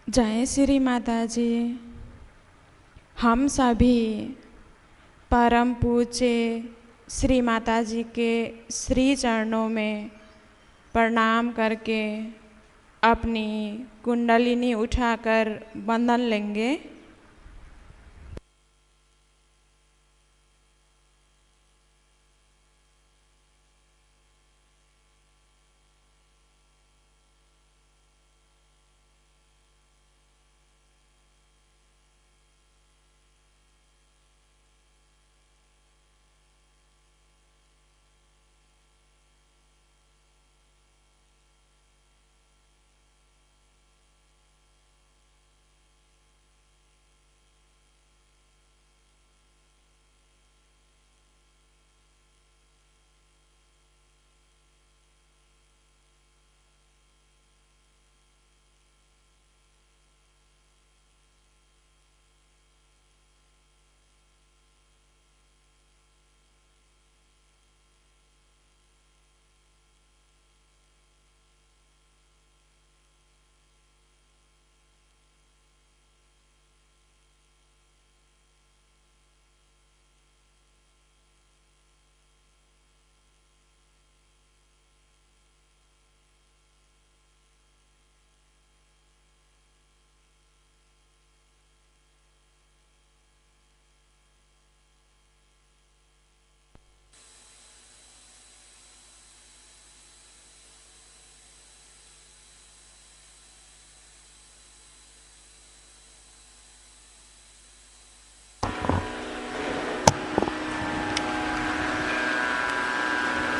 जय श्री माता जी। हम सभी परम पूज्य श्री माता जी के श्री चरणों में प्रणाम करके अपनी कुंडलिनी उठाकर बंधन लेंगे।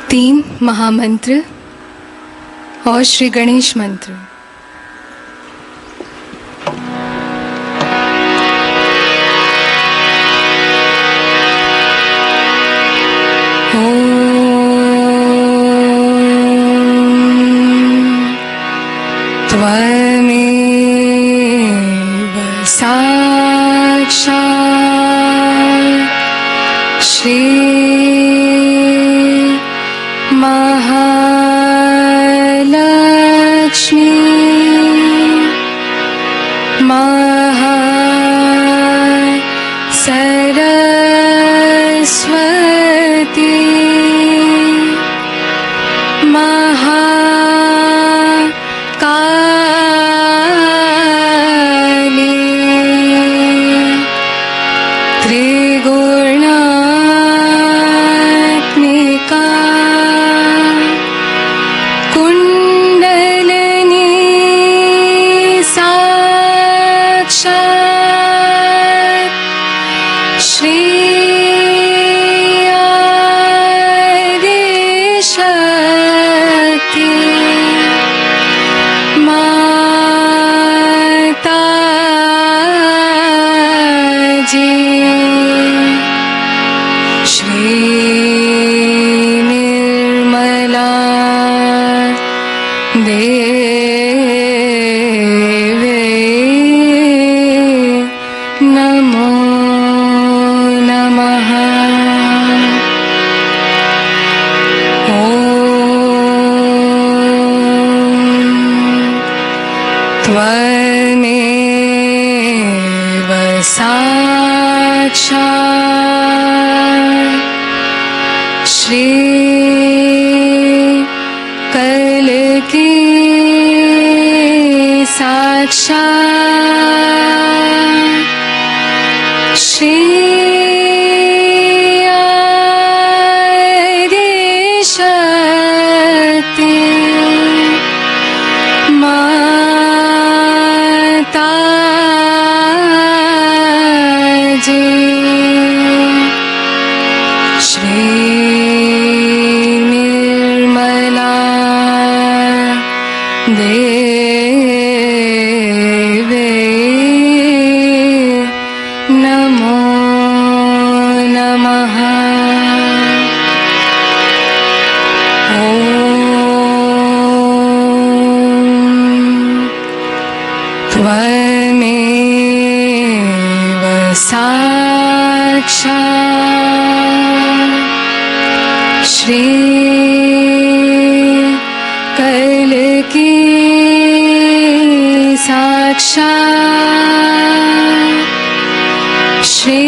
तीन महामंत्र और श्री गणेश मंत्र। त्वमेव साक्षात् श्री महालक्ष्मी सरस्वती महाकाली त्रिगुणात्मिका कुंडलिनी साक्षात् श्री शक्ति माता जी। श्री निर्मला देवी नमो नमः। त्वमेव साक्षात् श्री कल्की साक्षात् श्री शक्ति माता जी। श्री निर्मला देवी नमो नमः। त्वमेव साक्षात् श्री कल्की साक्षात् साक्षात् श्री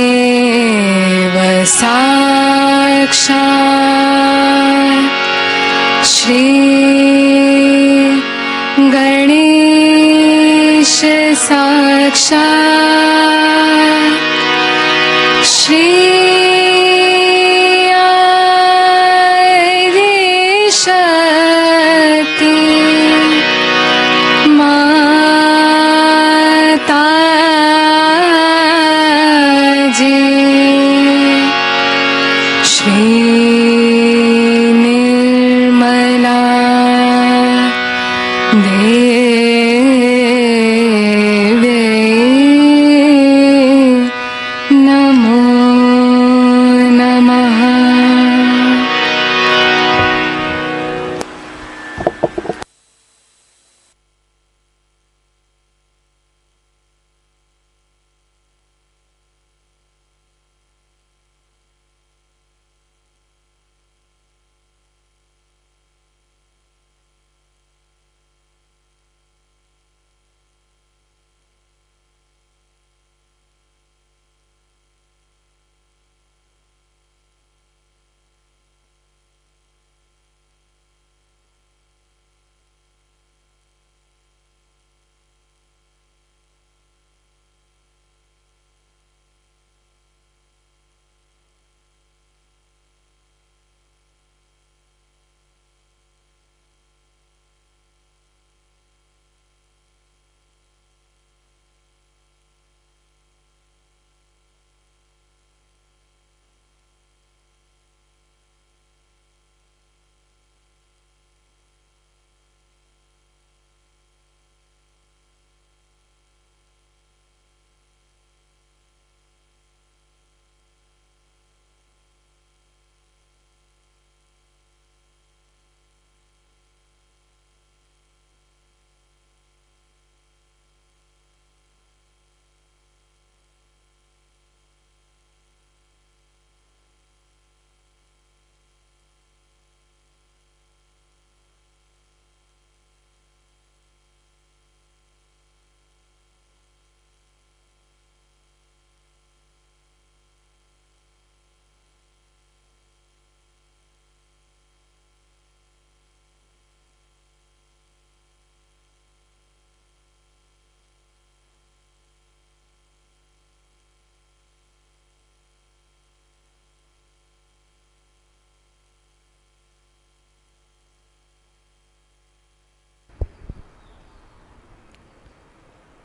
त्वमेव साक्षात् श्री गणेश साक्षात् श्री शक्ति श्री निर्मला देवी नमो नमः।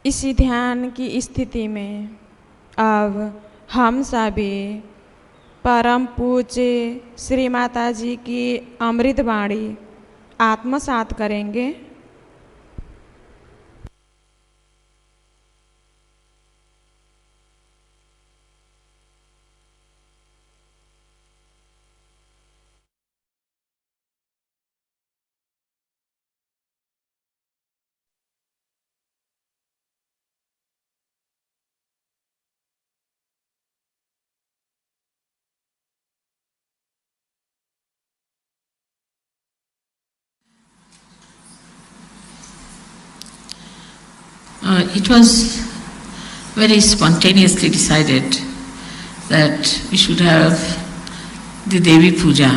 इसी ध्यान की स्थिति में अब हम सभी परम पूज्य श्री माता जी की अमृत वाणी आत्मसात करेंगे। It was very spontaneously decided that we should have the Devi Puja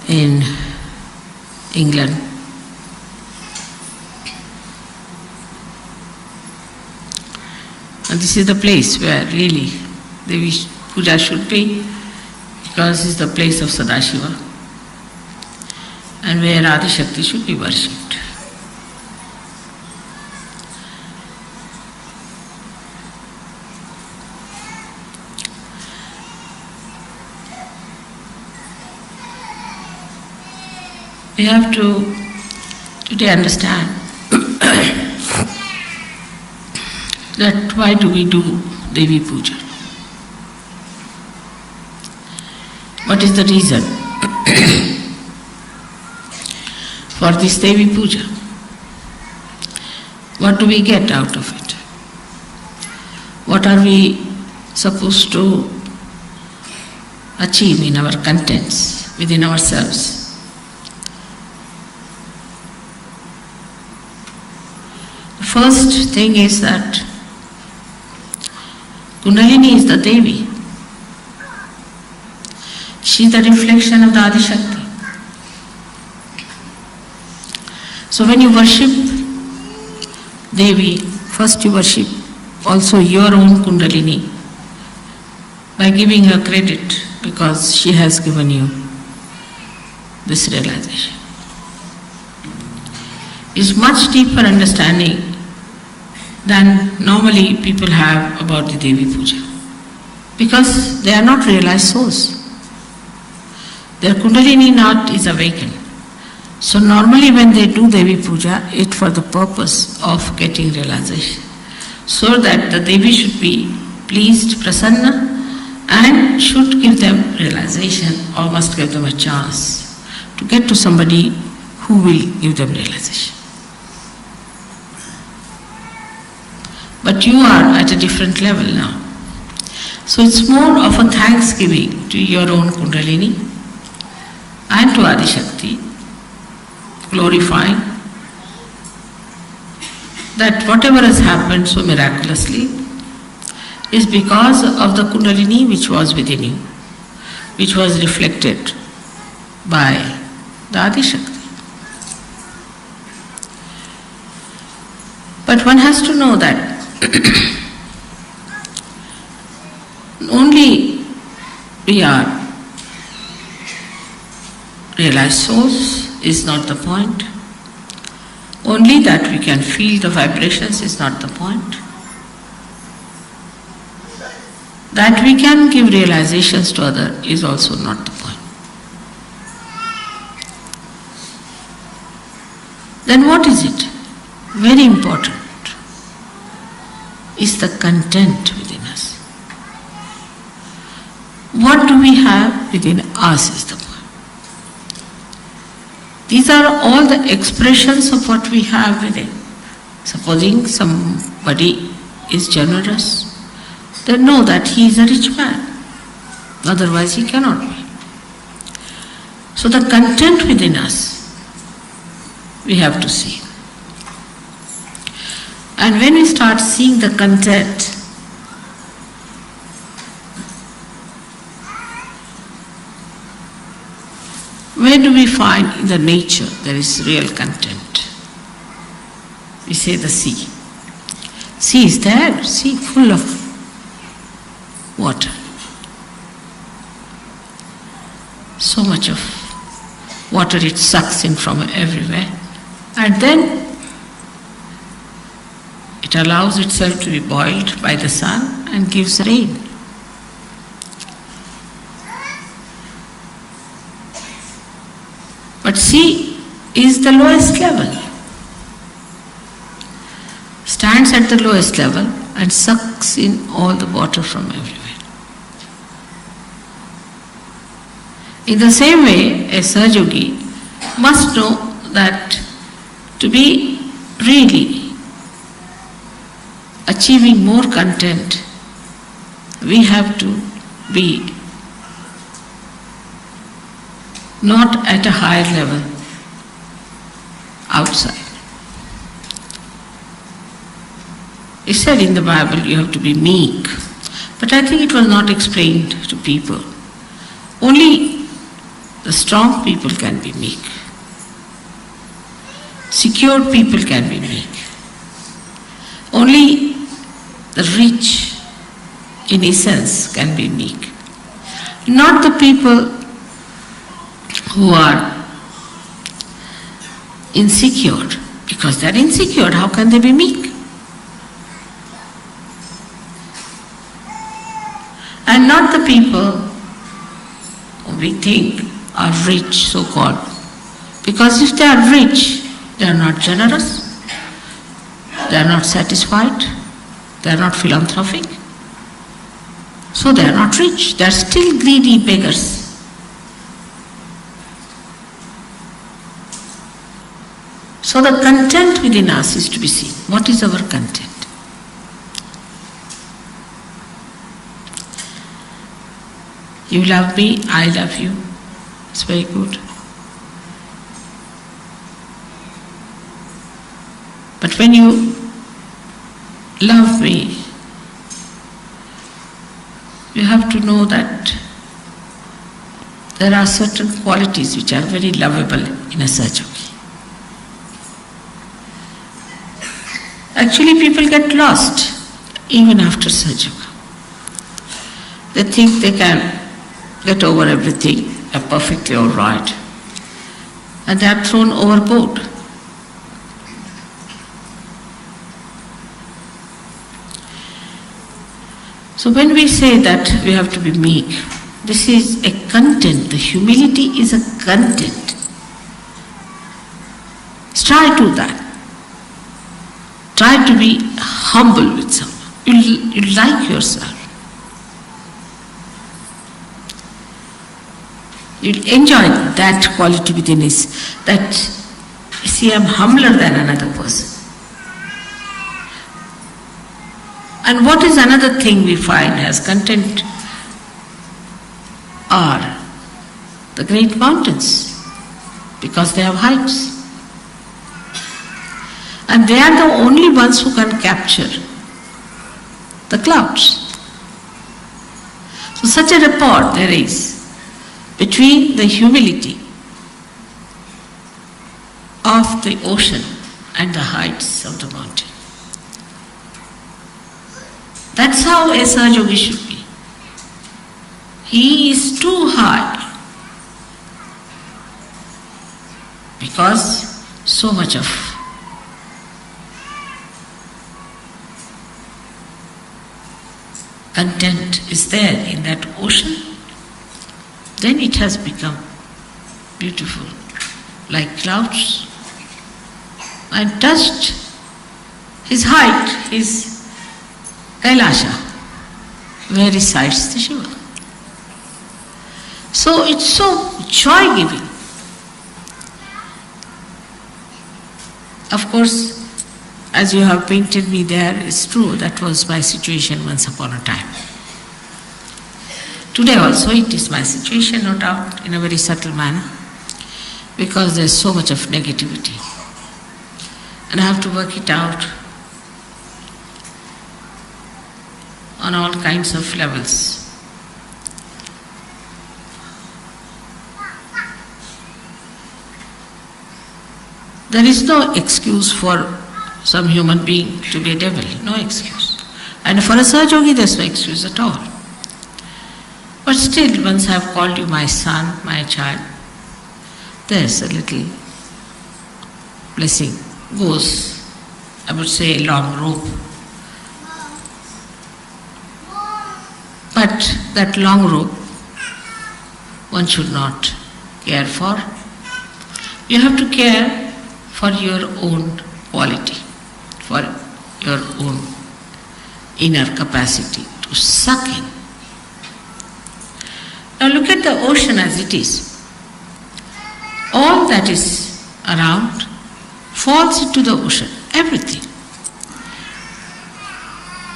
in England. And this is the place where really Devi Puja should be, because it's the place of Sadashiva and where Adi Shakti should be worshipped. We have to today understand that why do we do Devi Puja? What is the reason for this Devi Puja? What do we get out of it? What are we supposed to achieve in our contents, within ourselves? The first thing is that Kundalini is the Devi. She is the reflection of the Adi Shakti. So when you worship Devi, first you worship also your own Kundalini by giving her credit because she has given you this realization. It's much deeper understanding than normally people have about the Devi Puja, because they are not realized souls. Their Kundalini knot is awakened. So normally when they do Devi Puja, it's for the purpose of getting realization, so that the Devi should be pleased, prasanna, and should give them realization or must give them a chance to get to somebody who will give them realization. But you are at a different level now. So it's more of a thanksgiving to your own Kundalini and to Adi Shakti, glorifying that whatever has happened so miraculously is because of the Kundalini which was within you, which was reflected by the Adi Shakti. But one has to know that only we are realized souls is not the point. Only that we can feel the vibrations is not the point. That we can give realizations to others is also not the point. Then what is it? Very important is the content within us. What do we have within us is the point. These are all the expressions of what we have within. Supposing somebody is generous, then know that he is a rich man. Otherwise he cannot be. So the content within us, we have to see. And when we start seeing the content, where do we find in the nature there is real content? We say the sea. Sea is there, sea full of water. So much of water it sucks in from everywhere. And then it allows itself to be boiled by the sun and gives rain. But sea is the lowest level, stands at the lowest level and sucks in all the water from everywhere. In the same way, a Sahajogi must know that to be really achieving more content, we have to be not at a higher level outside. It said in the Bible you have to be meek, but I think it was not explained to people. Only the strong people can be meek. Secure people can be meek. Only the rich in essence can be meek. Not the people who are insecure, because they are insecure, how can they be meek? And not the people who we think are rich, so-called. Because if they are rich, they are not generous, they are not satisfied, they are not philanthropic. So they are not rich, they are still greedy beggars. So the content within us is to be seen. What is our content? You love me, I love you. It's very good. But when you love me, you have to know that there are certain qualities which are very lovable in a Sahajogi. Actually, people get lost even after Sahajoga. They think they can get over everything, are perfectly all right, and they are thrown overboard. So when we say that we have to be meek, this is a content. The humility is a content. Try to that. Try to be humble with someone. You like yourself. You enjoy that quality within us. That, you see, I'm humbler than another person. And what is another thing we find as content are the great mountains, because they have heights. And they are the only ones who can capture the clouds. So such a rapport there is between the humility of the ocean and the heights of the mountain. That's how a Sahajogi should be. He is too high because so much of content is there in that ocean. Then it has become beautiful, like clouds, and touched his height, his Kailasha, where resides the Shiva. So it's so joy-giving. Of course, as you have painted me there, it's true, that was my situation once upon a time. Today also it is my situation, no doubt, in a very subtle manner, because there's so much of negativity. And I have to work it out on all kinds of levels. There is no excuse for some human being to be a devil, no excuse. And for a Sahajogi, there's no excuse at all. But still, once I have called you my son, my child, there's a little blessing goes, I would say, a long rope. But that long rope, one should not care for. You have to care for your own quality, for your own inner capacity to suck in. Now look at the ocean as it is. All that is around falls into the ocean, everything.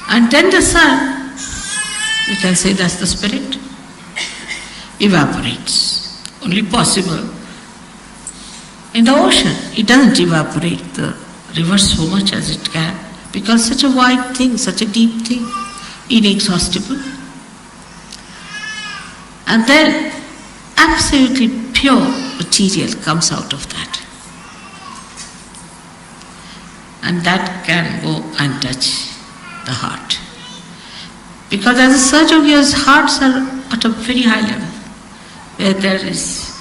And then the sun, we can say that's the spirit, evaporates. Only possible in the ocean. It doesn't evaporate the river so much as it can, because such a wide thing, such a deep thing, inexhaustible. And then absolutely pure material comes out of that. And that can go and touch the heart. Because as a Sahajogi's hearts are at a very high level, where there is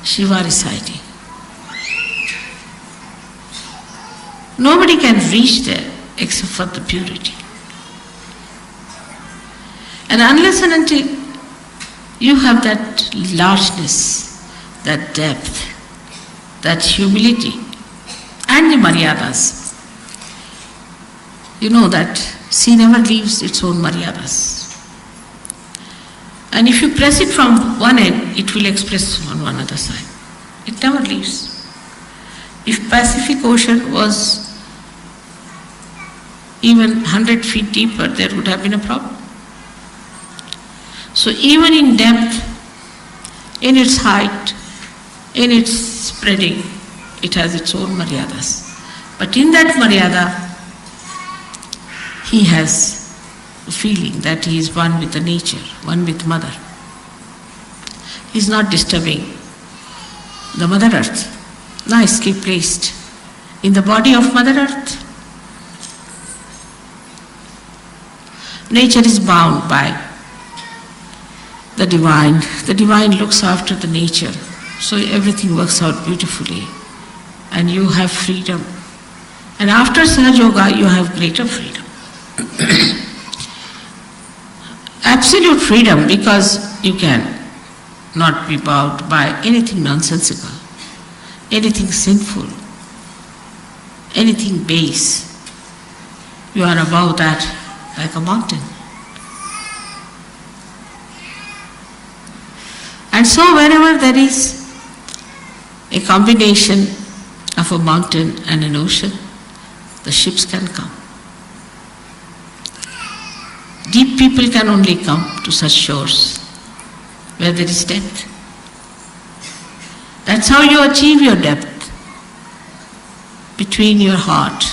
Shiva residing. Nobody can reach there except for the purity. And unless and until you have that largeness, that depth, that humility, and the maryadas, you know that sea never leaves its own maryadas. And if you press it from one end, it will express on one other side. It never leaves. If Pacific Ocean was even 100 feet deeper, there would have been a problem. So even in depth, in its height, in its spreading, it has its own maryadas. But in that maryada, he has a feeling that he is one with the nature, one with Mother. He is not disturbing the Mother Earth, nicely placed in the body of Mother Earth. Nature is bound by the divine. The divine looks after the nature, so everything works out beautifully, and you have freedom. And after Sahaja Yoga, you have greater freedom. Absolute freedom, because you can not be bound by anything nonsensical, anything sinful, anything base. You are above that like a mountain. And so wherever there is a combination of a mountain and an ocean, the ships can come. Deep people can only come to such shores where there is depth. That's how you achieve your depth, between your heart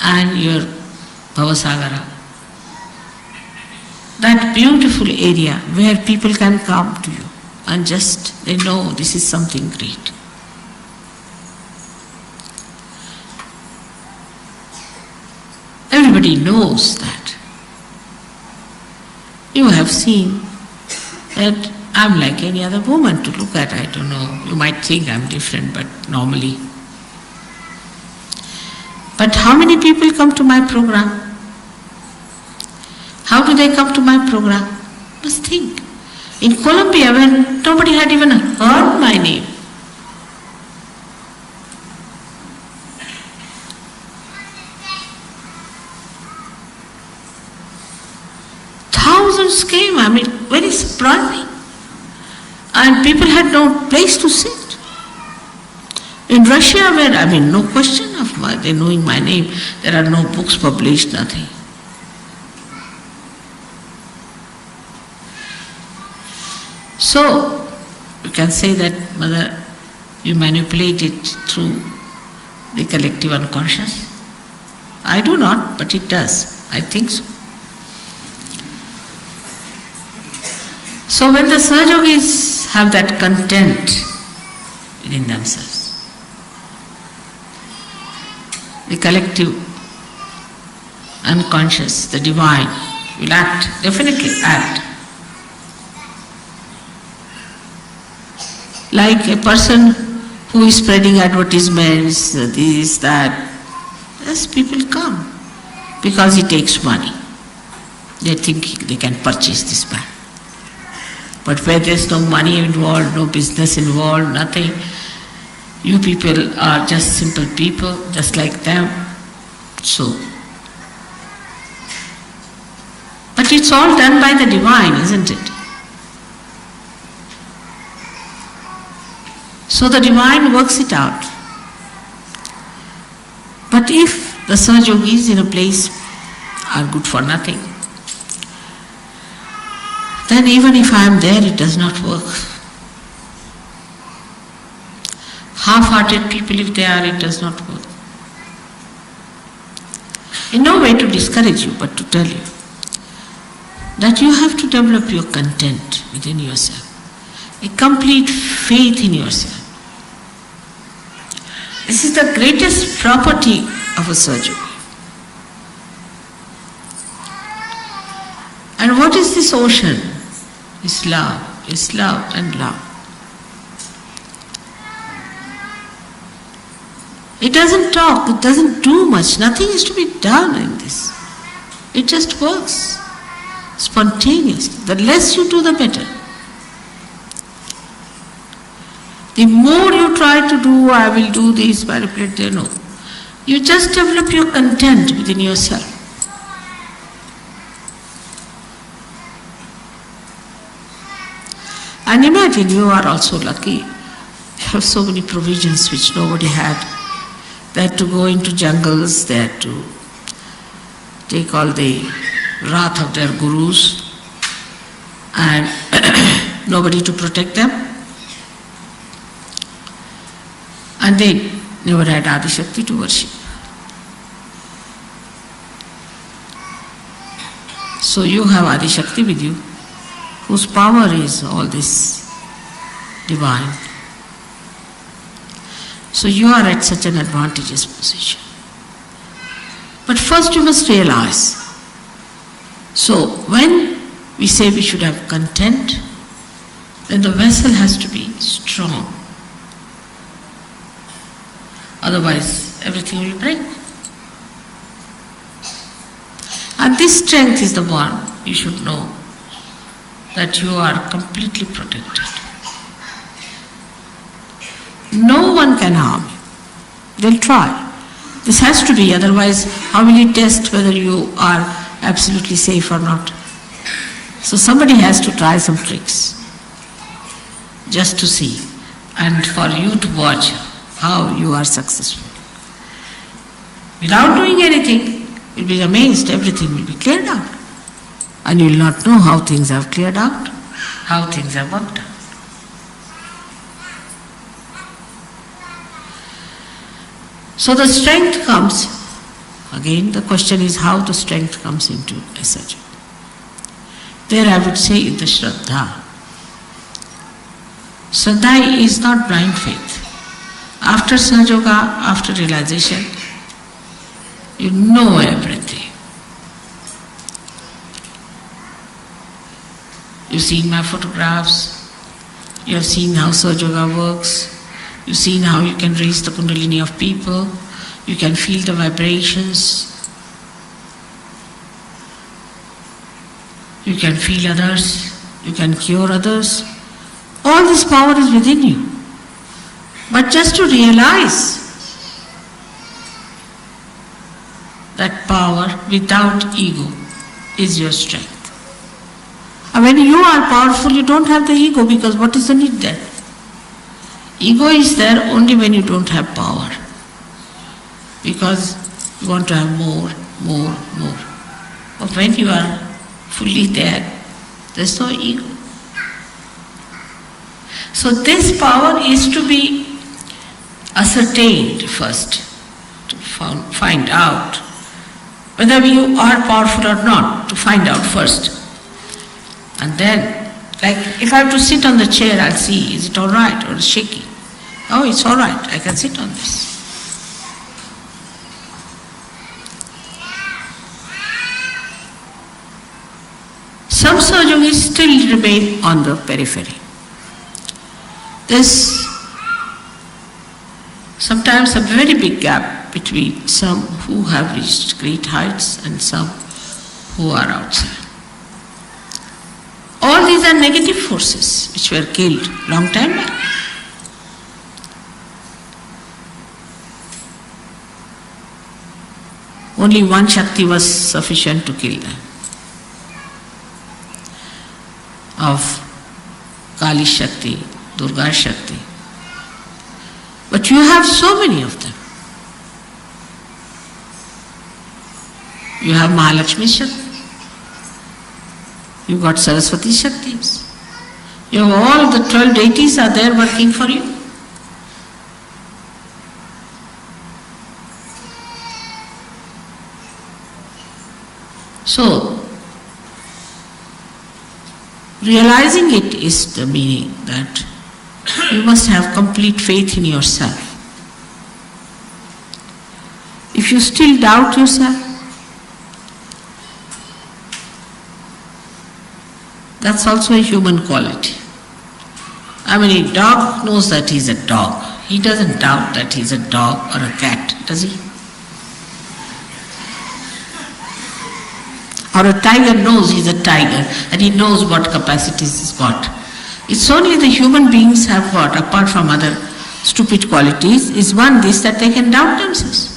and your Bhavasagara. That beautiful area where people can come to you and just they know this is something great. Everybody knows that. You have seen that I'm like any other woman to look at. I don't know, you might think I'm different, but normally. But how many people come to my program? How do they come to my program? Just think. In Colombia, when nobody had even heard my name, thousands came, very surprising. And people had no place to sit. In Russia, where, no question of they knowing my name, there are no books published, nothing. So, you can say that, Mother, you manipulate it through the collective unconscious. I do not, but it does. I think so. So when the Sahajogis have that content within themselves, the collective unconscious, the divine, will act, definitely act. Like a person who is spreading advertisements, this, that, yes, people come because he takes money. They think they can purchase this man. But where there's no money involved, no business involved, nothing, you people are just simple people, just like them. So, but it's all done by the divine, isn't it? So the divine works it out. But if the Sahajogis in a place are good for nothing, then even if I am there, it does not work. Half-hearted people, if they are, it does not work. In no way to discourage you, but to tell you that you have to develop your content within yourself, a complete faith in yourself. This is the greatest property of a Sahajogi. And what is this ocean? It's love and love. It doesn't talk, it doesn't do much, nothing is to be done in this. It just works spontaneously. The less you do, the better. The more you try to do, I will do this, manipulate there, no. You just develop your content within yourself. And imagine you are also lucky. You have so many provisions which nobody had. They had to go into jungles, they had to take all the wrath of their gurus and nobody to protect them. And they never had Adi Shakti to worship. So you have Adi Shakti with you, whose power is all this divine. So you are at such an advantageous position. But first you must realize. So when we say we should have content, then the vessel has to be strong. Otherwise, everything will break. And this strength is the one you should know, that you are completely protected. No one can harm you. They'll try. This has to be, otherwise how will you test whether you are absolutely safe or not? So somebody has to try some tricks just to see and for you to watch how you are successful. Without doing anything, you'll be amazed, everything will be cleared out. And you'll not know how things have cleared out, how things have worked out. So the strength comes, again the question is how the strength comes into a sahaja. There I would say in the Shraddha. Shraddha is not blind faith. After Sahaja, after realization, you know everything. You've seen my photographs, you have seen how Sahaja works, you've seen how you can raise the kundalini of people, you can feel the vibrations, you can feel others, you can cure others. All this power is within you. But just to realize that power without ego is your strength. And when you are powerful, you don't have the ego, because what is the need there? Ego is there only when you don't have power, because you want to have more. But when you are fully there, there's no ego. So this power is to be ascertained first, to find out whether you are powerful or not, to find out first. And then, like if I have to sit on the chair, I'll see, is it all right or is it shaky? Oh, it's all right, I can sit on this. Some Sahajogis still remain on the periphery. There's sometimes a very big gap between some who have reached great heights and some who are outside. All these are negative forces which were killed long time back. Only one Shakti was sufficient to kill them. Of Kali Shakti, Durga Shakti. But you have so many of them. You have Mahalakshmi Shakti. You got Saraswati Shaktis. You have all the 12 deities are there working for you. So, realizing it is the meaning that you must have complete faith in yourself. If you still doubt yourself, That's also a human quality. I mean, a dog knows that he's a dog. He doesn't doubt that he's a dog or a cat, does he? Or a tiger knows he's a tiger and he knows what capacities he's got. It's only the human beings have got, apart from other stupid qualities, is one this, that they can doubt themselves.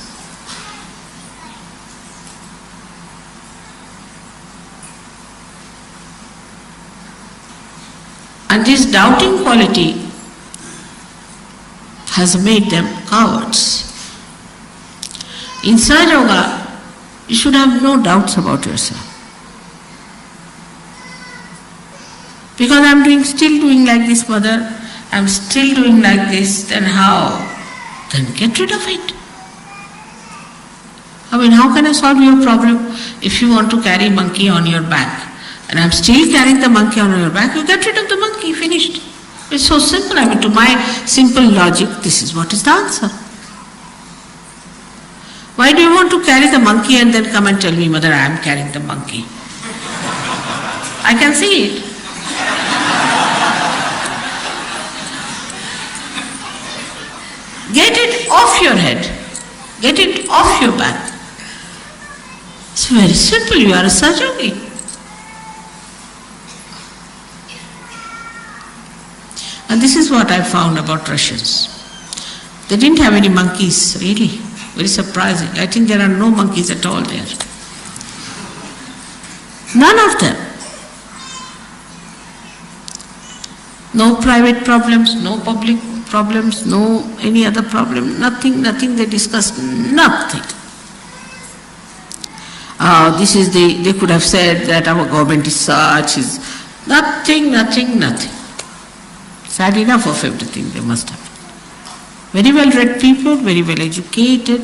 And this doubting quality has made them cowards. In Sahaja Yoga, you should have no doubts about yourself. Because I'm still doing like this, mother, I'm still doing like this, then how? Then get rid of it. I mean, how can I solve your problem if you want to carry monkey on your back? And I'm still carrying the monkey on your back, you get rid of the monkey, finished. It's so simple. I mean, to my simple logic, this is what is the answer. Why do you want to carry the monkey and then come and tell me, mother, I am carrying the monkey? I can see it. Get it off your head. Get it off your back. It's very simple. You are a Sahaja. And this is what I found about Russians. They didn't have any monkeys, really. Very surprising. I think there are no monkeys at all there. None of them. No private problems, no public problems, no any other problem, nothing they discussed, nothing. They could have said that our government is such, is nothing. Sad enough of everything they must have. Very well read people, very well educated,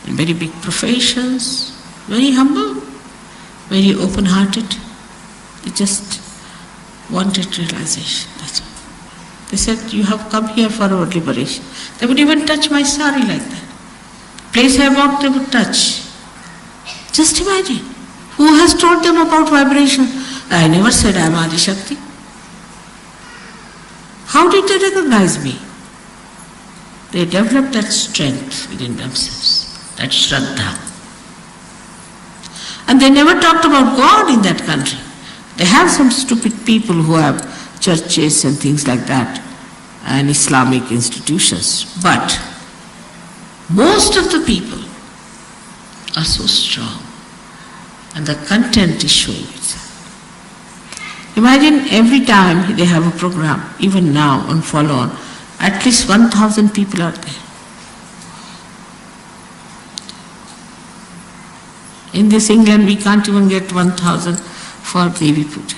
in very big professions, very humble, very open hearted. They just wanted realization, that's all. They said, you have come here for our liberation. They would even touch my sari like that. Place I walked, they would touch. Just imagine, who has taught them about vibration? I never said I am Adi Shakti. How did they recognize me? They developed that strength within themselves, that Shraddha. And they never talked about God in that country. They have some stupid people who have churches and things like that, and Islamic institutions. But most of the people are so strong, and the content is showing itself. Imagine every time they have a program, even now on follow-on, at least 1,000 people are there. In this England, we can't even get 1,000 for Devi Puja.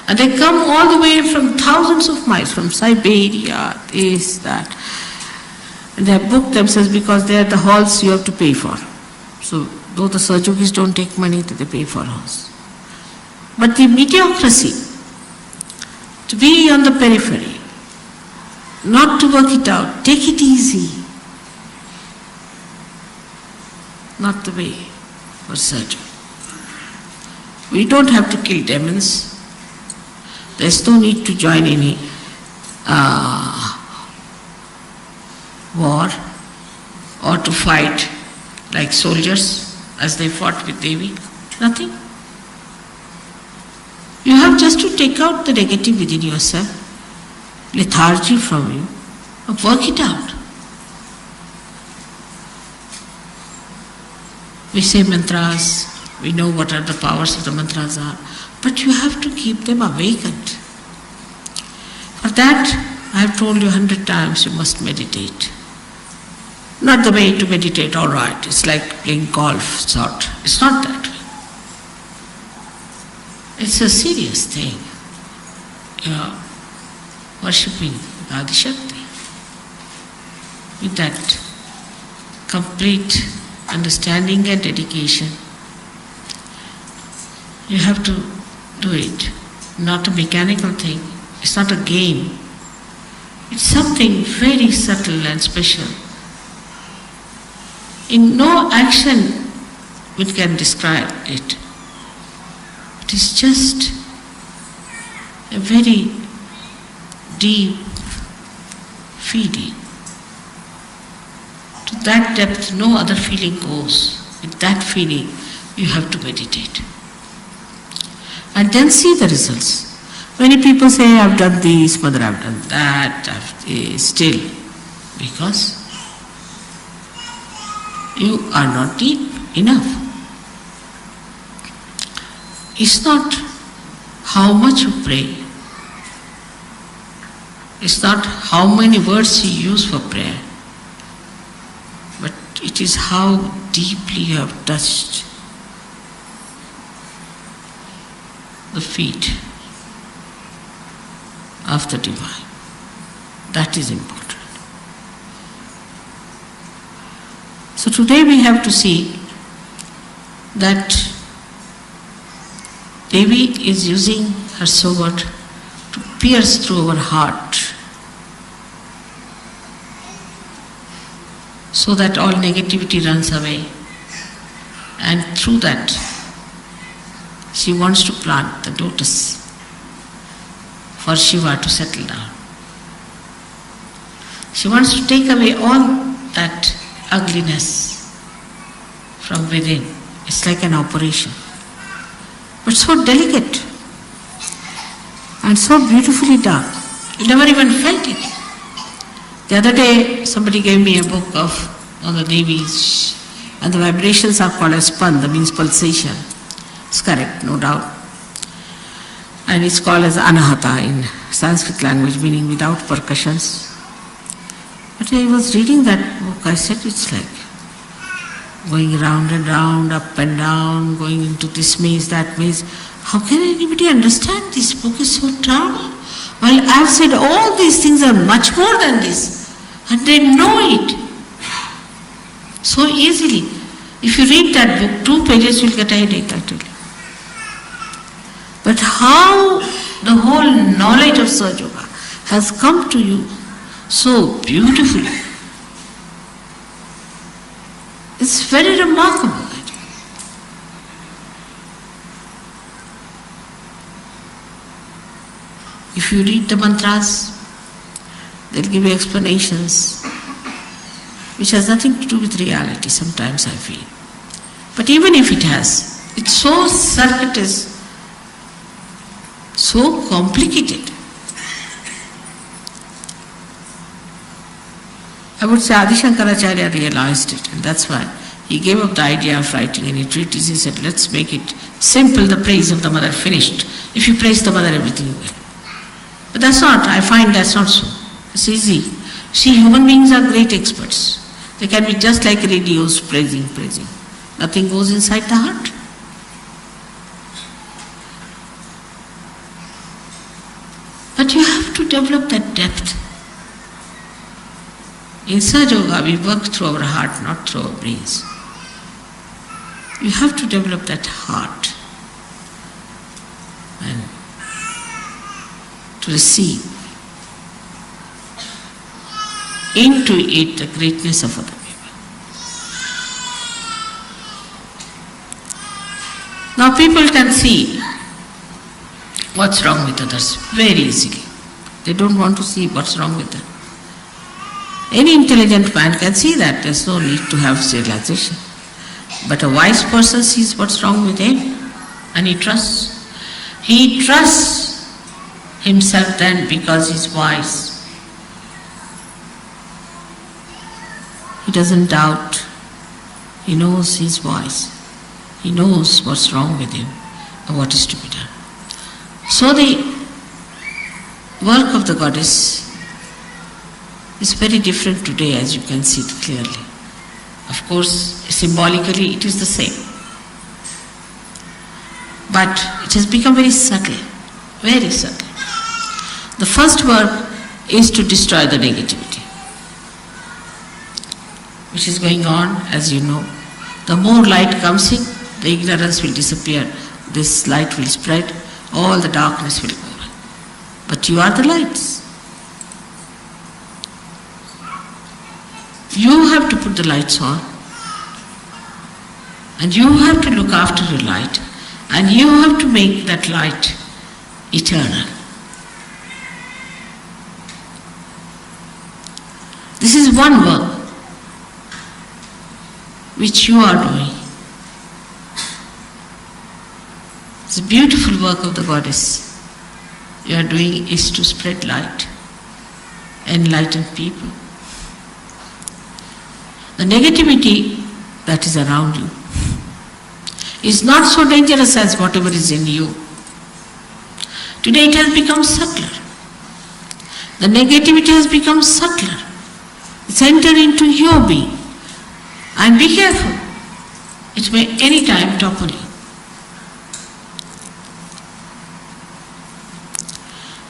And they come all the way from thousands of miles, from Siberia, this, that. And they have booked themselves because they are the halls you have to pay for. So, though the Sahajogis don't take money, they pay for halls. But the mediocrity, to be on the periphery, not to work it out, take it easy, not the way for Sahaja. We don't have to kill demons. There's no need to join any war or to fight like soldiers as they fought with Devi. Nothing. You have just to take out the negative within yourself, lethargy from you, and work it out. We say mantras, we know what are the powers of the mantras are, but you have to keep them awakened. For that, I have told you 100 times, you must meditate. Not the way to meditate, all right, it's like playing golf, sort. It's not that way. It's a serious thing. You are worshipping Adi Shakti with that complete understanding and dedication. You have to do it, not a mechanical thing. It's not a game. It's something very subtle and special. In no action we can describe it. It is just a very deep feeling. To that depth, no other feeling goes. With that feeling, you have to meditate. And then see the results. Many people say, I've done this, mother, I've done that, still. Because you are not deep enough. It's not how much you pray. It's not how many words you use for prayer. But it is how deeply you have touched the feet of the divine. That is important. So today we have to see that Devi is using her sword to pierce through our heart so that all negativity runs away. And through that, she wants to plant the lotus for Shiva to settle down. She wants to take away all that ugliness from within. It's like an operation. But so delicate and so beautifully done. You never even felt it. The other day, somebody gave me a book on the Devis, and the vibrations are called as span, that means pulsation. It's correct, no doubt. And it's called as anahata in Sanskrit language, meaning without percussions. But I was reading that book, I said it's like going round and round, up and down, going into this maze, that maze. How can anybody understand? This book is so terrible. Well, I've said all these things are much more than this, and they know it so easily. If you read that book, 2 pages you'll get a headache, I tell you. But how the whole knowledge of Sahaja Yoga has come to you so beautifully. It's very remarkable. If you read the mantras, they'll give you explanations which has nothing to do with reality, sometimes I feel. But even if it has, it's so circuitous, so complicated. I would say Adi Shankaracharya realized it, and that's why he gave up the idea of writing any treatise. He said, let's make it simple, the praise of the mother, finished. If you praise the mother, everything will. But that's not, I find that's not so. It's easy. See, human beings are great experts. They can be just like radios, praising. Nothing goes inside the heart. But you have to develop that depth. In Sahaja Yoga, we work through our heart, not through our brains. You have to develop that heart and to receive into it the greatness of other people. Now people can see what's wrong with others very easily. They don't want to see what's wrong with them. Any intelligent man can see that. There's no need to have realization. But a wise person sees what's wrong with him and he trusts. He trusts himself then because he's wise. He doesn't doubt. He knows he's wise. He knows what's wrong with him and what is to be done. So the work of the goddess is very different today, as you can see it clearly. Of course, symbolically it is the same. But it has become very subtle, very subtle. The first work is to destroy the negativity, which is going on, as you know. The more light comes in, the ignorance will disappear. This light will spread, all the darkness will go away. But you are the lights. You have to put the lights on, and you have to look after your light, And you have to make that light eternal. This is one work which you are doing. It's a beautiful work of the goddess. You are doing is to spread light, enlighten people. The negativity that is around you is not so dangerous as whatever is in you. Today it has become subtler. The negativity has become subtler. It's entered into your being. And be careful. It may any time topple you.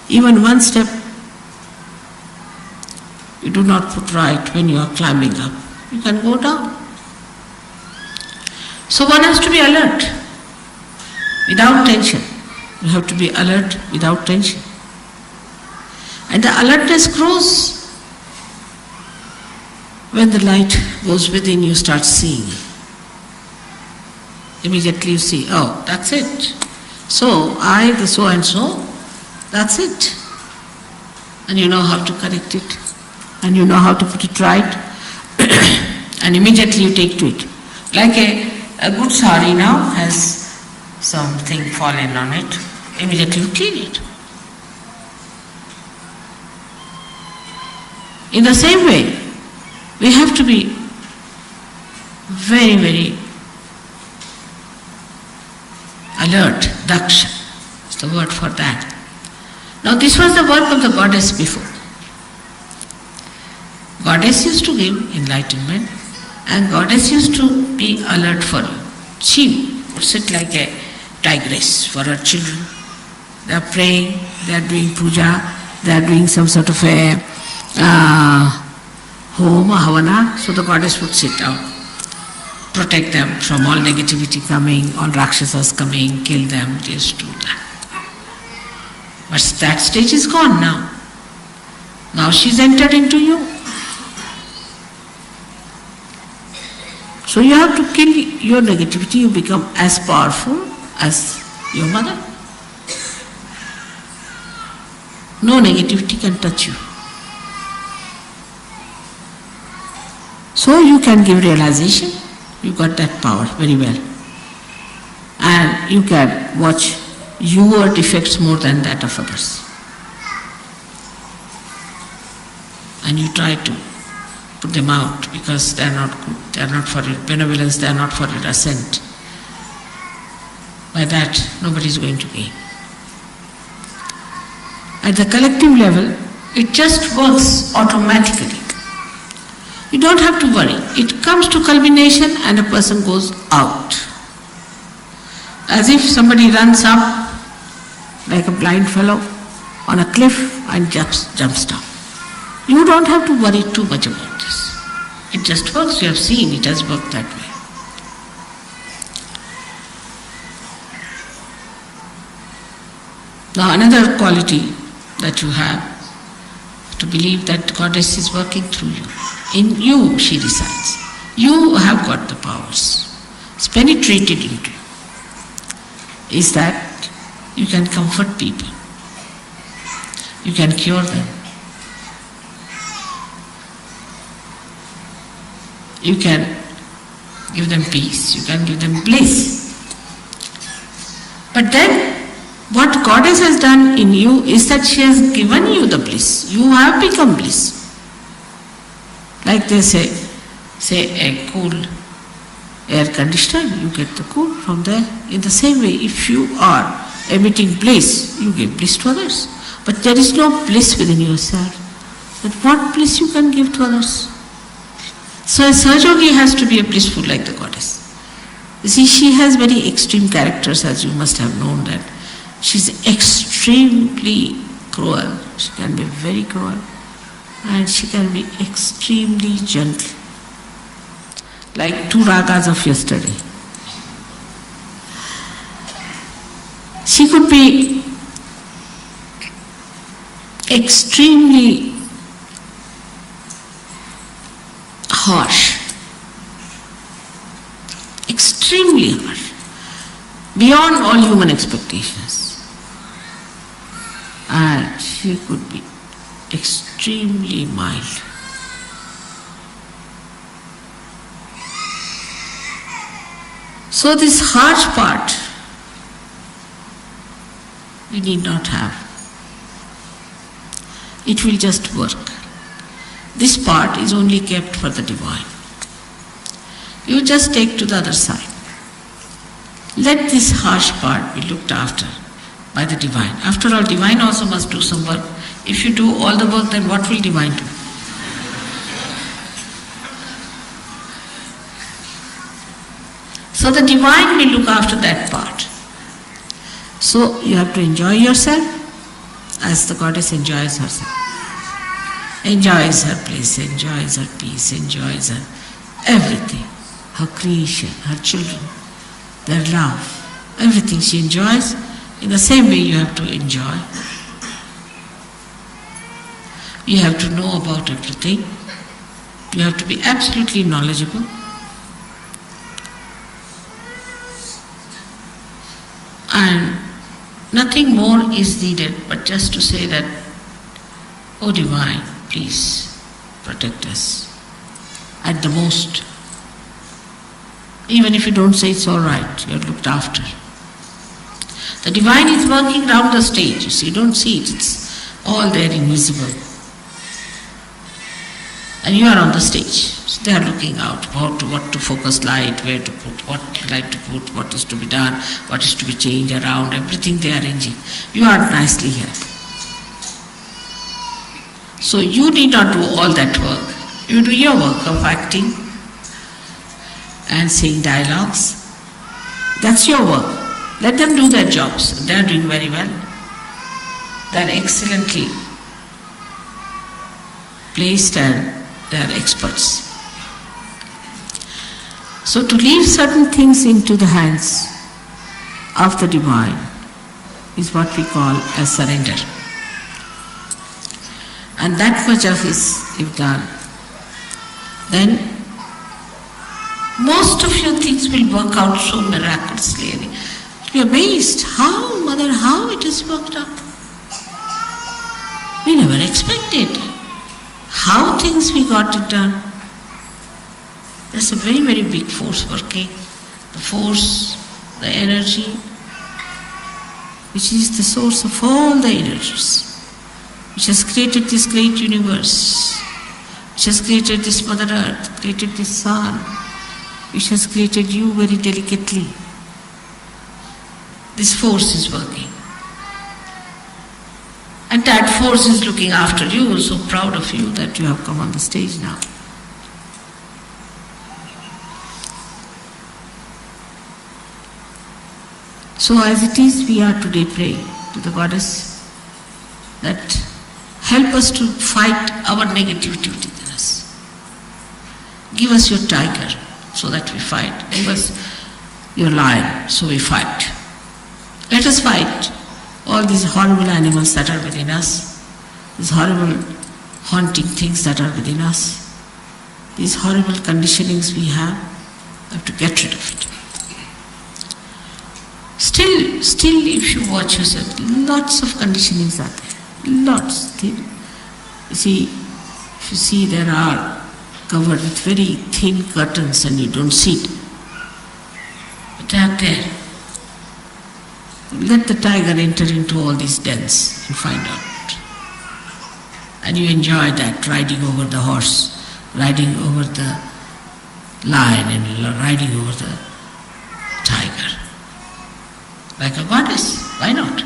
Even one step you do not put right when you are climbing up, you can go down. So one has to be alert without tension. You have to be alert without tension. And the alertness grows when the light goes within, you start seeing. Immediately you see, oh, that's it. So, I, the so and so, that's it. And you know how to correct it. And you know how to put it right. And immediately you take to it. Like a good sari now has something fallen on it. Immediately you clean it. In the same way, we have to be very, very alert. Daksha is the word for that. Now this was the work of the goddess before. Goddess used to give enlightenment and goddess used to be alert for you. She would sit like a tigress for her children. They are praying, they are doing puja, they are doing some sort of a home, havana, so the goddess would sit down, protect them from all negativity coming, all rakshasas coming, kill them, just do that. But that stage is gone now. Now she's entered into you. So you have to kill your negativity, you become as powerful as your mother. No negativity can touch you. So you can give realization, you got that power very well. And you can watch your defects more than that of others. And you try to put them out because they are not good, they are not for your benevolence, they are not for your ascent. By that, nobody is going to gain. At the collective level, it just works automatically. You don't have to worry. It comes to culmination and a person goes out. As if somebody runs up like a blind fellow on a cliff and jumps down. You don't have to worry too much about this. It just works. You have seen it has worked that way. Now another quality that you have, to believe that goddess is working through you. In you she resides. You have got the powers. It's penetrated into you. Is that you can comfort people. You can cure them. You can give them peace. You can give them bliss. But then what goddess has done in you is that she has given you the bliss. You have become bliss. Like they say a cool air conditioner, you get the cool from there. In the same way, if you are emitting bliss, you give bliss to others. But there is no bliss within yourself. But what bliss you can give to others? So a Sahajogi has to be a blissful like the goddess. You see, she has very extreme characters, as you must have known that. She's extremely cruel. She can be very cruel. And she can be extremely gentle. Like two ragas of yesterday. She could be extremely harsh. Extremely harsh. beyond all human expectations. And she could be extremely mild. So this harsh part we need not have. It will just work. This part is only kept for the divine. You just take to the other side. Let this harsh part be looked after by the divine. After all, divine also must do some work. If you do all the work, then what will divine do? So the divine will look after that part. So you have to enjoy yourself as the goddess enjoys herself. Enjoys her place, enjoys her peace, enjoys her everything. Her creation, her children, their love, everything she enjoys. In the same way you have to enjoy. You have to know about everything. You have to be absolutely knowledgeable. And nothing more is needed but just to say that, "Oh Divine, please protect us at the most." Even if you don't say it's all right, you're looked after. The divine is working round the stage. You see, you don't see it. It's all there invisible. And you are on the stage. So they are looking out about what to focus light, where to put, what light to put, what is to be done, what is to be changed around, everything they are arranging. You are nicely here. So you need not do all that work. You do your work of acting and saying dialogues. That's your work. Let them do their jobs. They are doing very well. They are excellently placed and they are experts. So to leave certain things into the hands of the divine is what we call as surrender. And that much of is if done, then most of your things will work out so miraculously. You'll be amazed how, Mother, how it is worked out. We never expected how things we got it done. There's a very, very big force working. The force, the energy, which is the source of all the energies, which has created this great universe, which has created this Mother Earth, created this sun, which has created you very delicately. This force is working. And that force is looking after you, so proud of you that you have come on the stage now. So as it is, we are today praying to the Goddess that help us to fight our negativity within us. Give us your tiger so that we fight. Give us your lion so we fight. Let us fight all these horrible animals that are within us, these horrible haunting things that are within us, these horrible conditionings we have to get rid of it. Still if you watch yourself, lots of conditionings are there, lots. You see, if you see, there are covered with very thin curtains and you don't see it, but they are there. Let the tiger enter into all these dens and find out. And you enjoy that, riding over the horse, riding over the lion and riding over the tiger. Like a goddess, why not?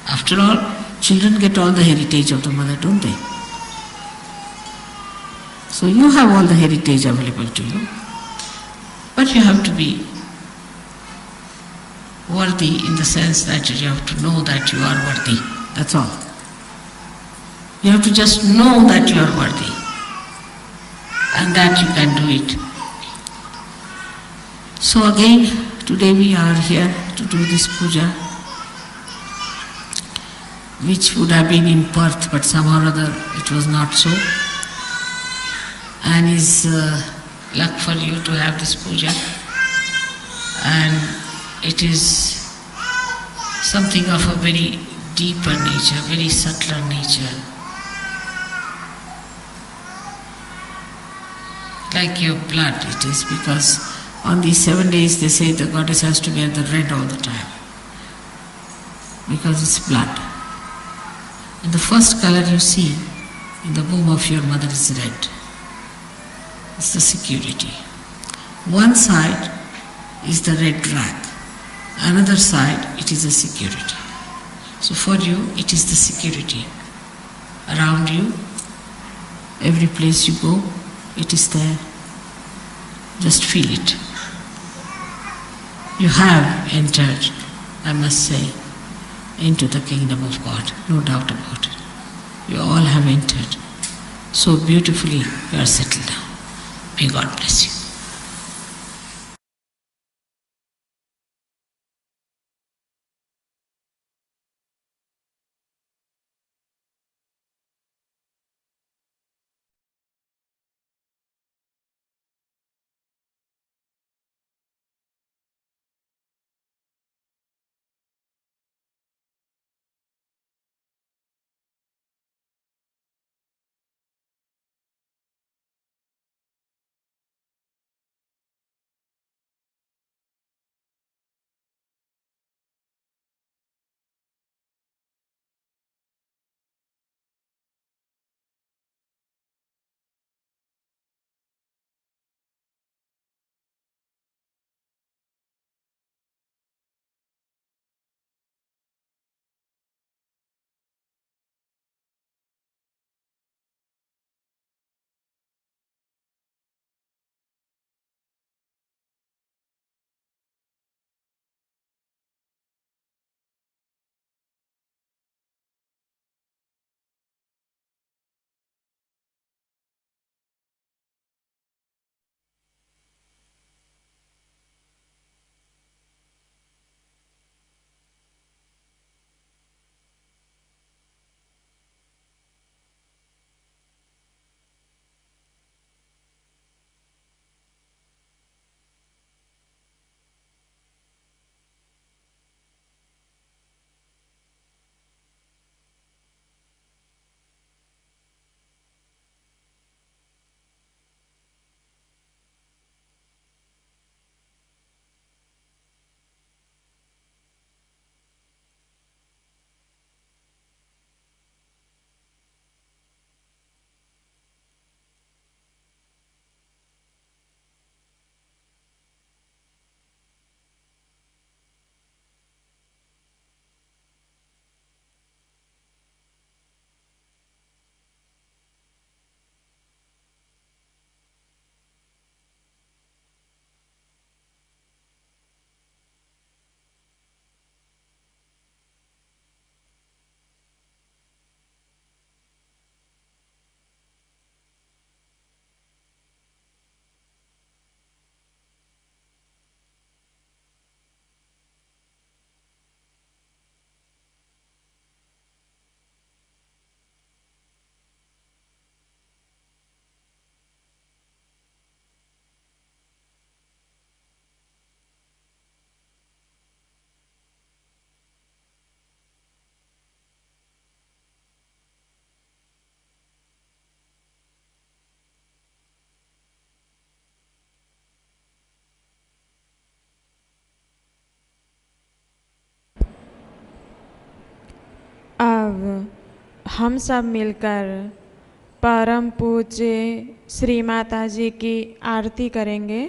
After all, children get all the heritage of the mother, don't they? So you have all the heritage available to you. But you have to be worthy in the sense that you have to know that you are worthy. That's all. You have to just know that you are worthy and that you can do it. So again, today we are here to do this puja, which would have been in Perth, but somehow or other it was not so. And is luck for you to have this puja. And it is something of a very deeper nature, very subtler nature. Like your blood it is, because on these 7 days they say the goddess has to wear the red all the time, because it's blood. And the first color you see in the womb of your mother is red. It's the security. One side is the red rag, another side it is the security. So for you it is the security. Around you, every place you go, it is there. Just feel it. You have entered, I must say, into the kingdom of God, no doubt about it. You all have entered. So beautifully you are settled down. May God bless you. अब हम सब मिलकर परम पूज्य श्री माता जी की आरती करेंगे।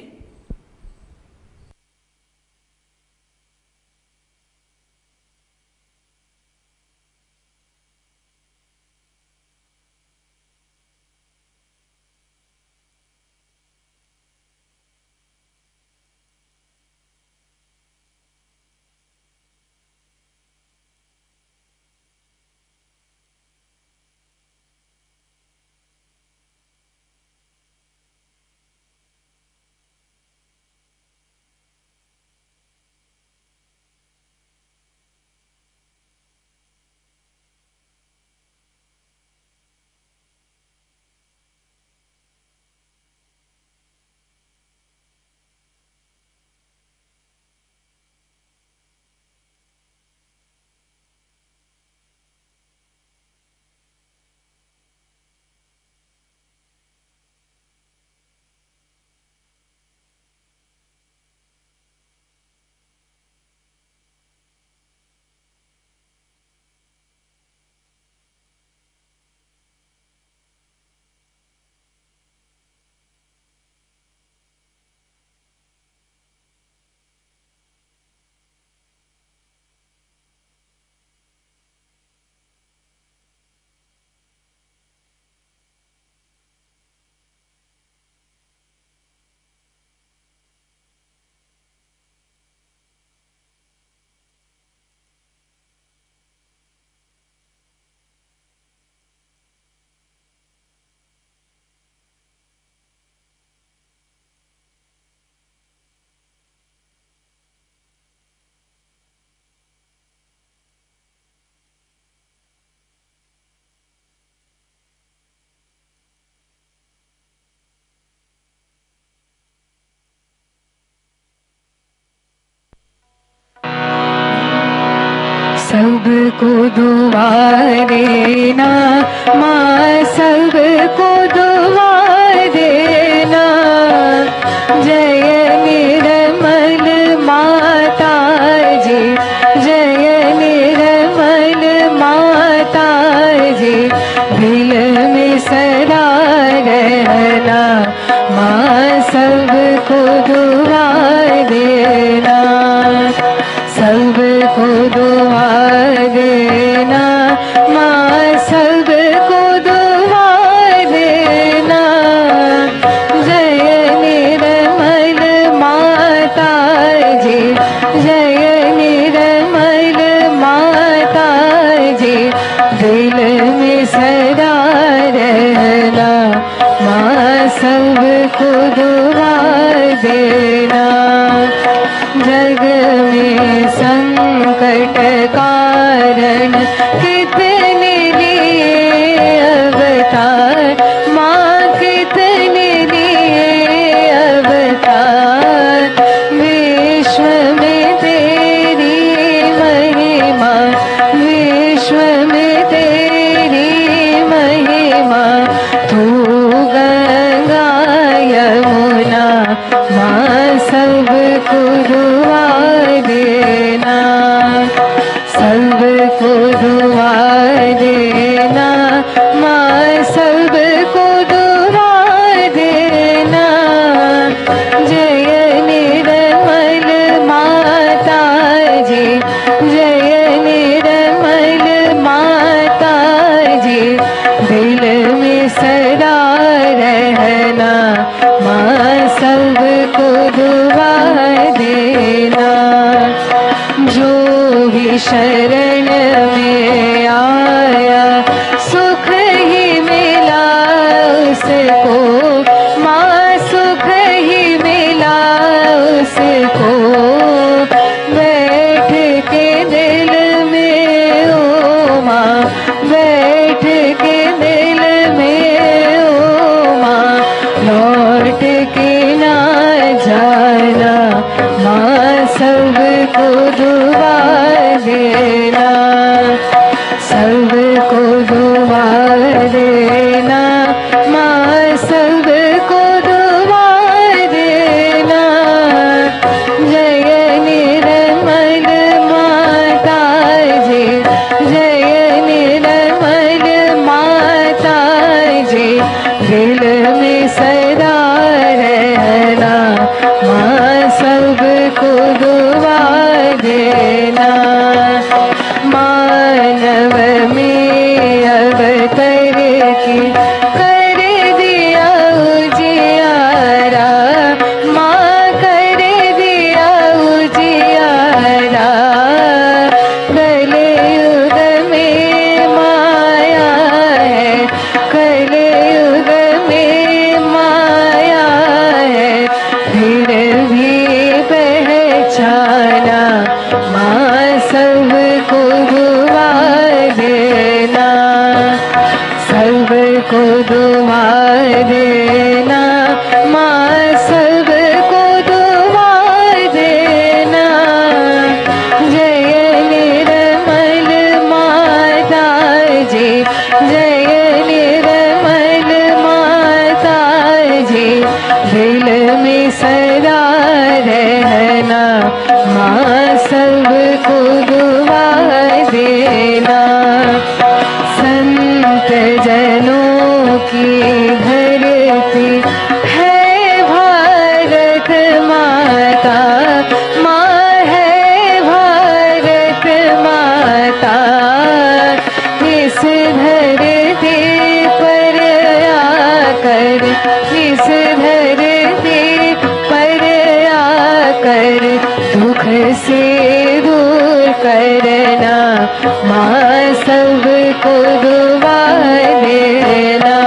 सबको दुआ देना माँ, सबको दुआ देना। जय निर्मल माता जी, जय निर्मल माता जी, दिल में सदा रहना माँ, सबको दुआ देना, सबको दुआ देना माँ, सबको दुआ देना। जय निर्मल माता जी, जय निर्मल माता जी, दिल में सदा रहना माँ, सबको दुआ देना। जग में संकट कारण कितने लिए अवतार माँ, कितने लिए अवतार। विश्व में तेरी महिमा, विश्व में तेरी महिमा। तू गंगा यमुना माँ, सबको दुआ देना, सबको दुआ देना माँ, सबको दुआ देना। जय निर्मल माता जी, जय निर्मल माता जी, दिल में सदा रहना माँ, सबको दुआ देना। जो भी शरण में आया सुख ही मिला उसको माँ, सुख ही मिला उसको। बैठ के दिल में ओ माँ, बैठ के दिल में ओ माँ, लौट के ना जाना माँ, सबको दुआ देना, सबको दुआ देना माँ, सबको दुआ देना। जय निर्मल माता जी, जय निर्मल माता जी, दिल में सदा रहना माँ, सबको दुआ देना। मानव में अवतर की कर दिया उजियारा माँ, कर दिया उजियारा। कलयुग में माया है, कलयुग में माया है, फिर भी पहचाना माँ, सबको दुआ देना, सबको दुआ देना माँ, सबको दुआ देना। जय निर्मल माता जी, जय निर्मल माता जी, दिल में सदा रहना माँ, सबको दुआ देना। संत जनों की धरती है भारत माता माँ, है भारत माता। इस धरती पर आकर, इस धरती पर आकर दुख से दूर करना माँ, सबको दुआ देना,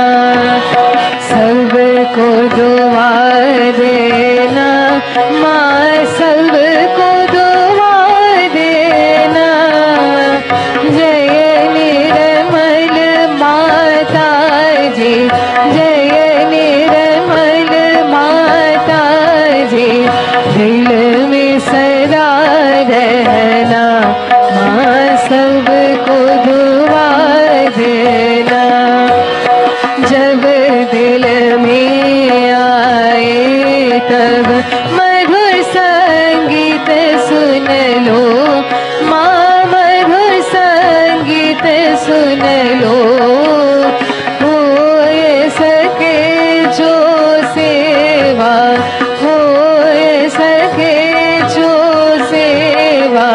सबको दुआ देना माँ, सबको दुआ देना। जय निर्मल माता जी, जय निर्मल माता जी, दिल में सदा रहना माँ, सबको दुआ देना। जब दिल में आए तब मधुर संगीत सुन लो माँ, मधुर संगीत सुन लो। हो सके जो सेवा, हो सके जो सेवा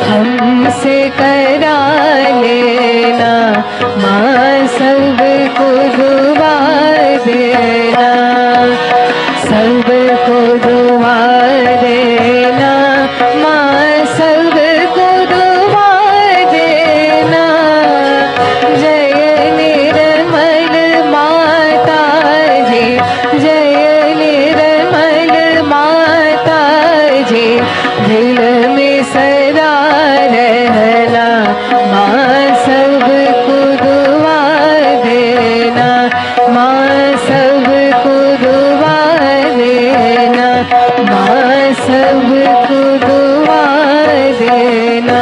हमसे करा लेना माँ, सबको दुआ देना, सबको दुआ देना माँ, सबको दुआ देना। जय निर्मल माता जी, जय निर्मल माता जी, दिल में सदा रहना माँ, सबको दुआ देना माँ, सबको दुआ देना माँ, सबको दुआ देना।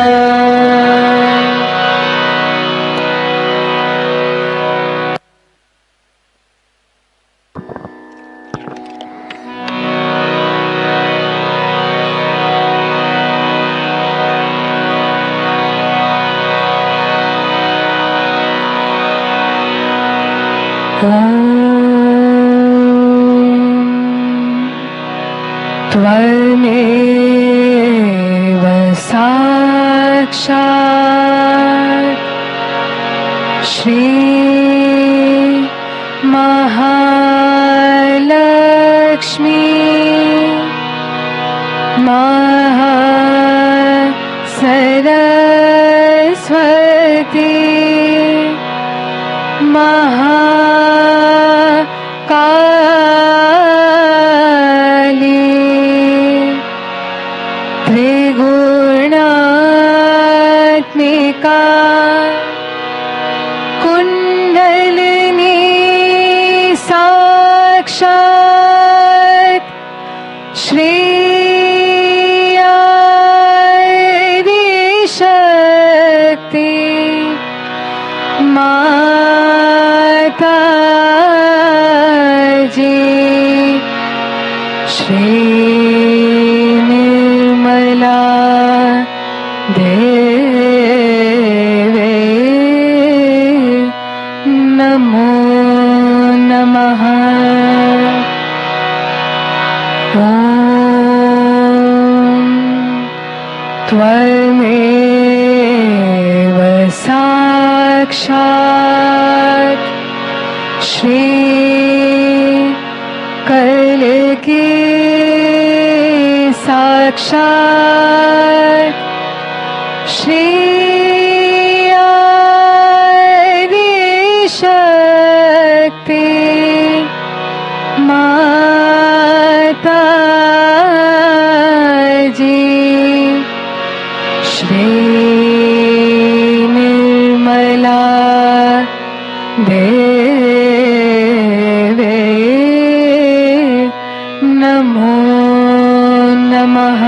त्वमेव साक्षात् श्री महालक्ष्मी महासरस्वती महाकाली त्रिगुणात्मिका कुंडलिनी साक्षात् श्री शक्ति माता जी, श्री निर्मला देवी नमो नमः। त्वमेव साक्षात् श्री कल्कि साक्षात् श्री आदिशक्ति माता जी, श्री निर्मला देवी नमो नमः।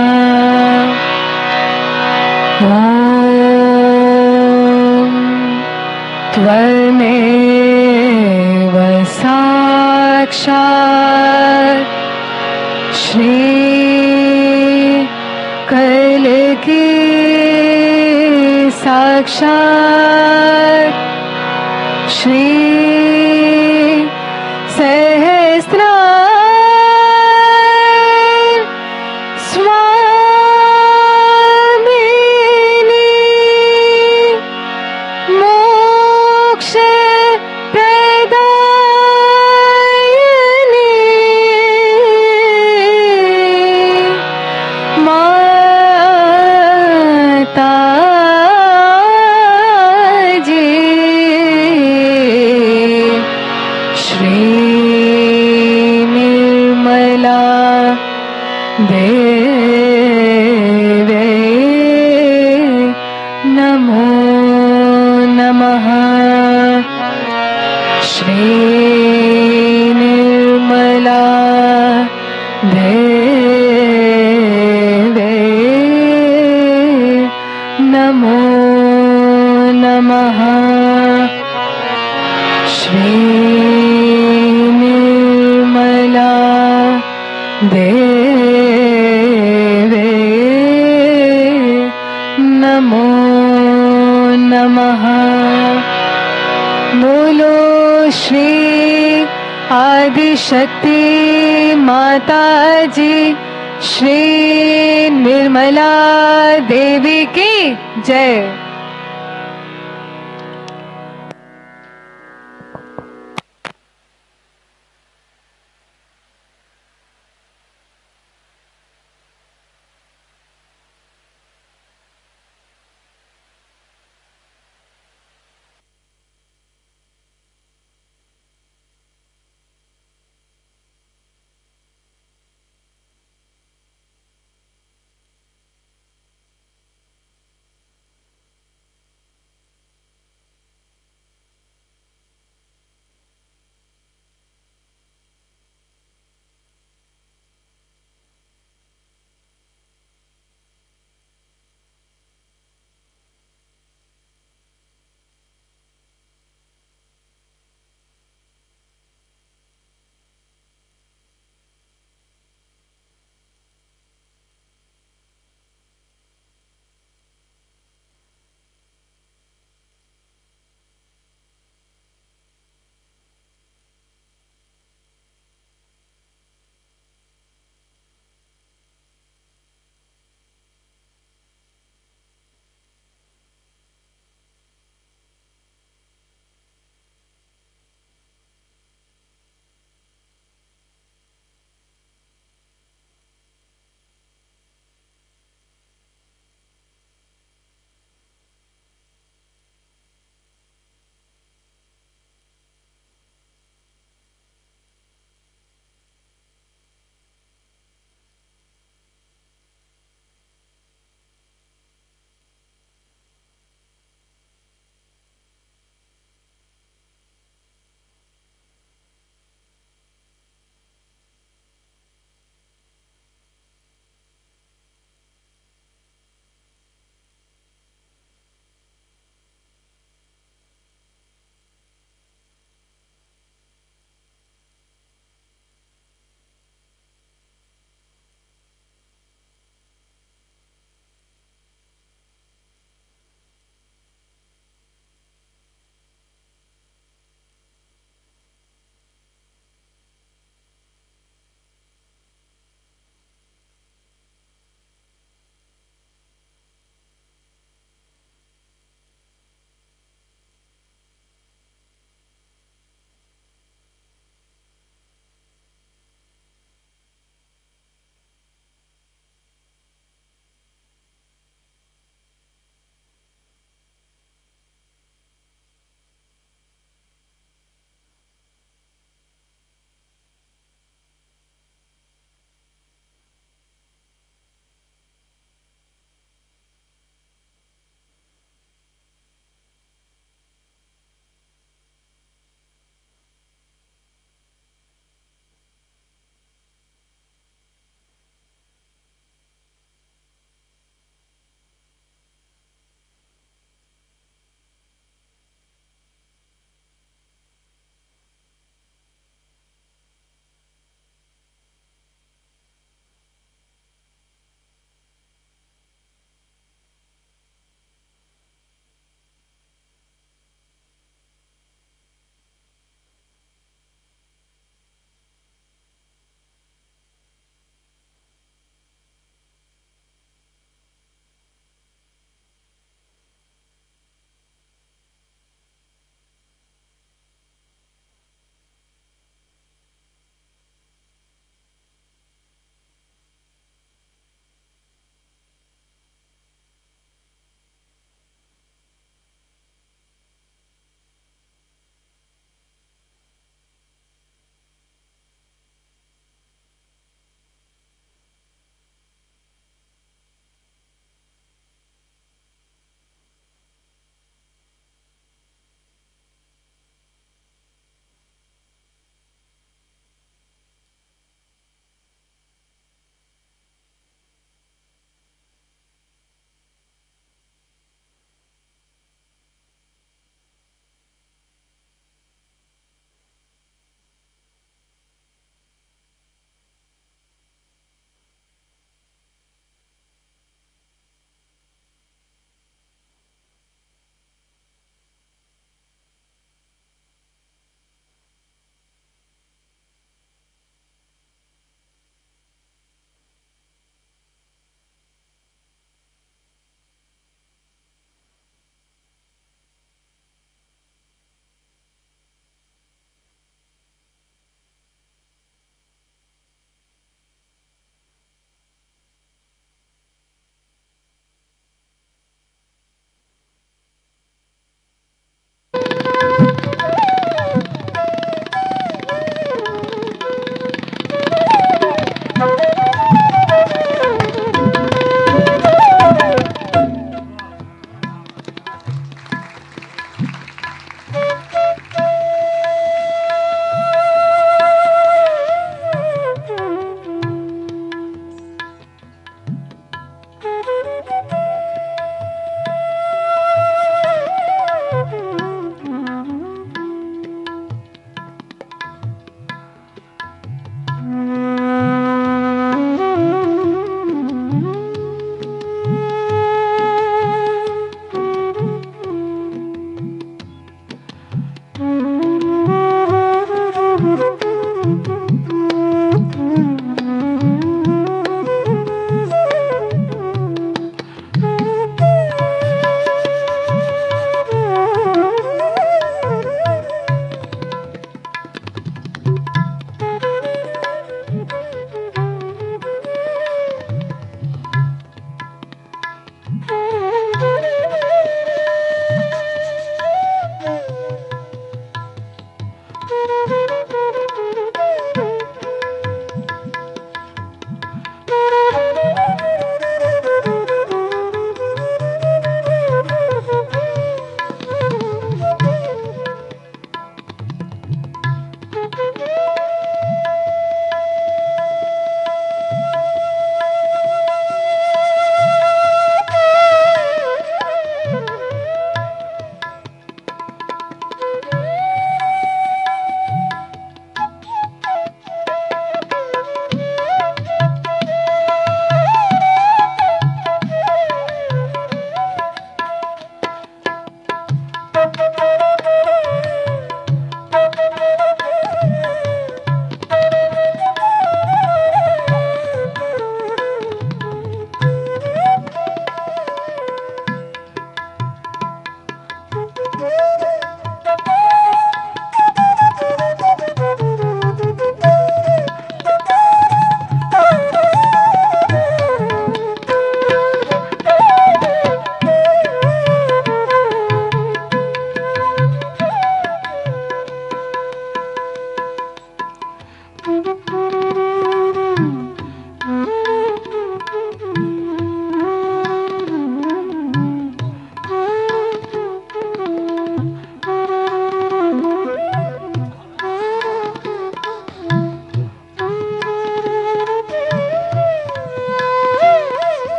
त्वमेव साक्षात् श्री कल्कि साक्षात् श्री सहस्रार स्वामिनी मोक्ष प्रदायिनी माता जी, नमः। बोलो श्री आदि शक्ति माता जी, श्री निर्मला देवी की जय।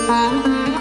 Thank you.